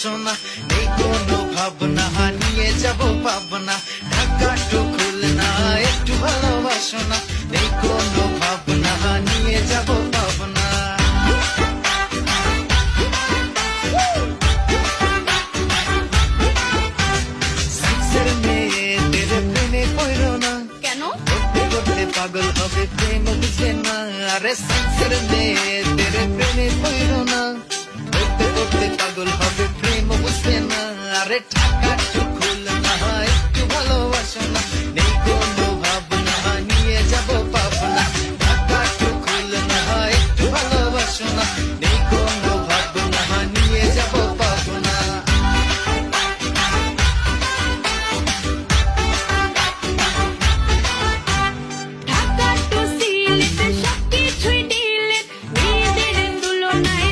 বাসনা, নেই কোনো ভাবনা নিয়ে যাব পাবনা, ঢাকা টু খুলনা একটু ভালোবাসনা, নেই কোনো ভাবনা নিয়ে যাব পাবনা। সাইন্সের মেয়েদের প্রেমে পড়ো না, কেন? করতে করতে পাগল হবে প্রেম বুঝে না। আরে সাইন্সের মেয়েদের প্রেমে পড়ো না, করতে করতে পাগল হবে প্রেম বুঝে না। আরে ঢাকা টু খুলনা একটু ভালোবাসনা, নেই কোনো ভাবনা নিয়ে যাব পাবনা, ঢাকা টু খুলনা একটু ভালোবাসনা, নেই কোনো ভাবনা নিয়ে যাব পাবনা। ঢাকা টু সিলেট সবকিছুই ডিলেট, মেয়েদের তুলনায়